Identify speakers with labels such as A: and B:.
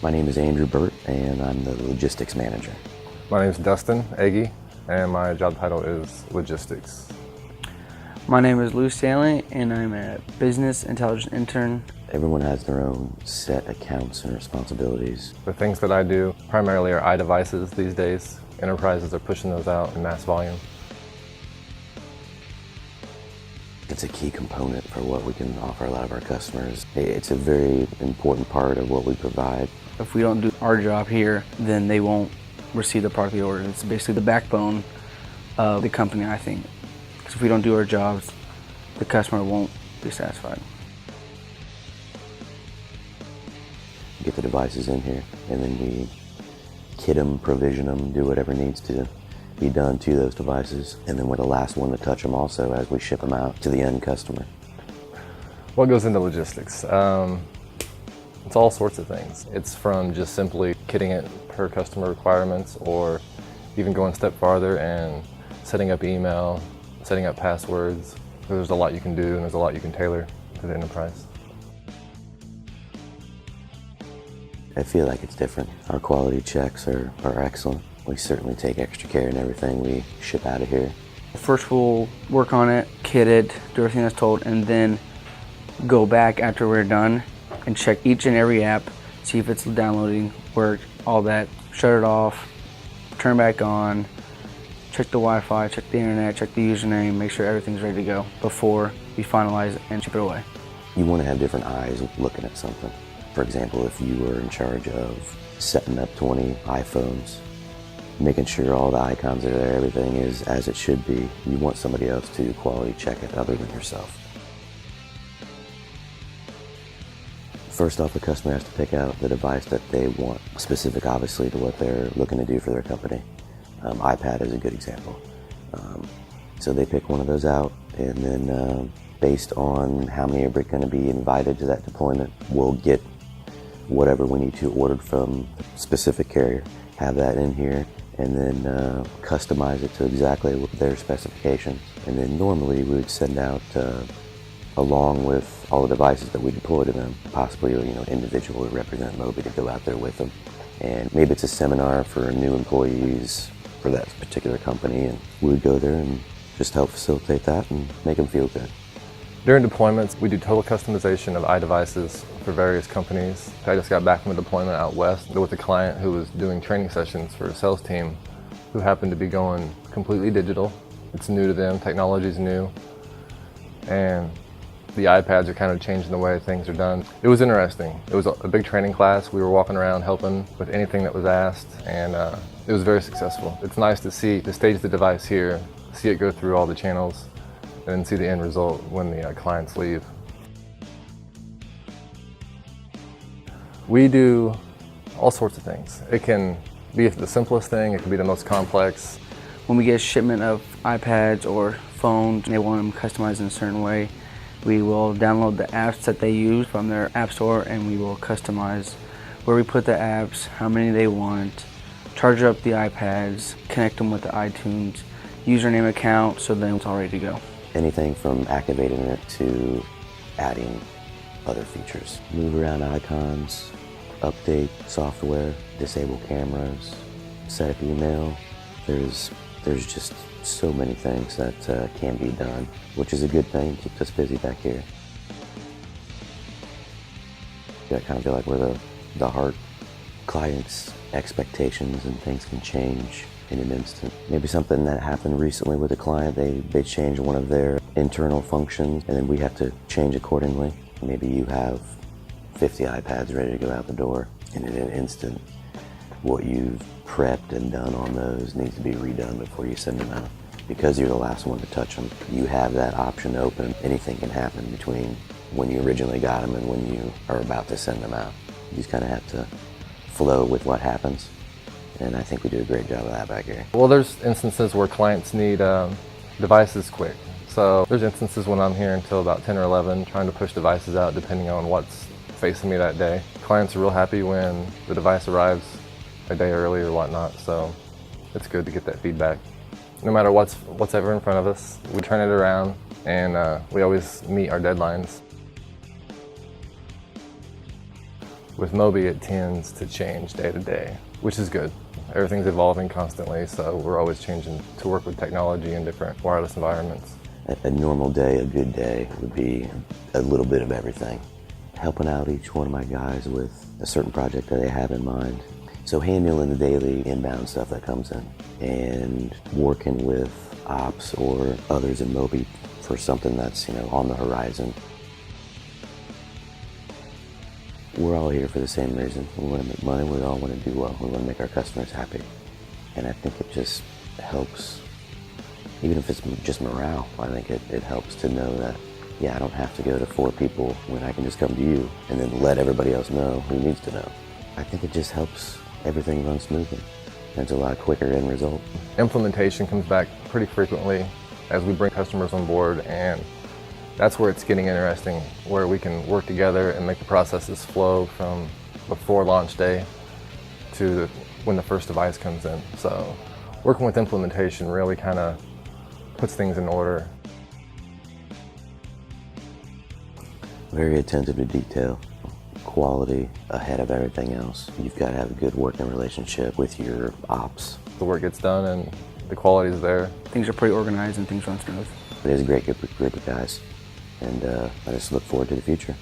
A: My name is Andrew Burt, and I'm the logistics manager.
B: My name is Dustin Agee, and my job title is logistics.
C: My name is Lou Stanley, and I'm a business intelligence intern.
A: Everyone has their own set accounts and responsibilities.
B: The things that I do primarily are iDevices these days. Enterprises are pushing those out in mass volume.
A: It's a key component for what we can offer a lot of our customers. It's a very important part of what we provide.
C: If we don't do our job here, then they won't receive the product they ordered. It's basically the backbone of the company, I think. Because if we don't do our jobs, the customer won't be satisfied.
A: Get the devices in here, and then we kit them, provision them, do whatever needs to be done to those devices, and then we're the last one to touch them also as we ship them out to the end customer.
B: What goes into logistics? It's all sorts of things. It's from just simply kitting it per customer requirements, or even going a step farther and setting up email, setting up passwords. There's a lot you can do, and there's a lot you can tailor to the enterprise.
A: I feel like it's different. Our quality checks are excellent. We certainly take extra care in everything we ship out of here.
C: First we'll work on it, kit it, do everything that's told, and then go back after we're done and check each and every app, see if it's downloading, work, all that. Shut it off, turn back on, check the Wi-Fi, check the internet, check the username, make sure everything's ready to go before we finalize it and ship it away.
A: You want to have different eyes looking at something. For example, if you were in charge of setting up 20 iPhones, making sure all the icons are there, everything is as it should be, you want somebody else to quality check it other than yourself. First off, the customer has to pick out the device that they want, specific obviously to what they're looking to do for their company. iPad is a good example. So they pick one of those out, and then based on how many are going to be invited to that deployment, we'll get whatever we need to ordered from a specific carrier, have that in here, and then customize it to exactly their specifications. And then normally we would send out, along with all the devices that we deploy to them, possibly individual would represent MOBI to go out there with them. And maybe it's a seminar for new employees for that particular company, and we would go there and just help facilitate that and make them feel good.
B: During deployments, we do total customization of iDevices for various companies. I just got back from a deployment out west with a client who was doing training sessions for a sales team who happened to be going completely digital. It's new to them, technology's new, and the iPads are kind of changing the way things are done. It was interesting. It was a big training class. We were walking around helping with anything that was asked, and it was very successful. It's nice to stage the device here, see it go through all the channels, and then see the end result when the clients leave. We do all sorts of things. It can be the simplest thing, it can be the most complex.
C: When we get a shipment of iPads or phones and they want them customized in a certain way, we will download the apps that they use from their app store, and we will customize where we put the apps, how many they want, charge up the iPads, connect them with the iTunes username account, so then it's all ready to go.
A: Anything from activating it to adding other features. Move around icons, update software, disable cameras, set up email. There's just so many things that can be done, which is a good thing. Keeps us busy back here. I kind of feel like we're the heart. Clients' expectations and things can change in an instant. Maybe something that happened recently with a client, they changed one of their internal functions, and then we have to change accordingly. Maybe you have 50 iPads ready to go out the door, and in an instant, what you've prepped and done on those needs to be redone before you send them out. Because you're the last one to touch them, you have that option open. Anything can happen between when you originally got them and when you are about to send them out. You just kind of have to flow with what happens. And I think we do a great job of that back here.
B: Well, there's instances where clients need devices quick. So there's instances when I'm here until about 10 or 11 trying to push devices out depending on what's facing me that day. Clients are real happy when the device arrives a day early or whatnot, so it's good to get that feedback. No matter what's ever in front of us, we turn it around, and we always meet our deadlines. With MOBI, it tends to change day to day, which is good. Everything's evolving constantly, so we're always changing to work with technology in different wireless environments.
A: A normal day, a good day, would be a little bit of everything. Helping out each one of my guys with a certain project that they have in mind. So handling the daily inbound stuff that comes in and working with ops or others in MOBI for something that's, on the horizon. We're all here for the same reason. We want to make money, we all want to do well, we want to make our customers happy. And I think it just helps, even if it's just morale, I think it helps to know that, I don't have to go to 4 people when I can just come to you and then let everybody else know who needs to know. I think it just helps everything run smoothly. And it's a lot quicker end result.
B: Implementation comes back pretty frequently as we bring customers on board, and that's where it's getting interesting, where we can work together and make the processes flow from before launch day to when the first device comes in. So working with implementation really kind of puts things in order.
A: Very attentive to detail, quality ahead of everything else. You've got to have a good working relationship with your ops.
B: The work gets done and the quality is there.
C: Things are pretty organized and things run smooth.
A: It is a great group of guys, and I just look forward to the future.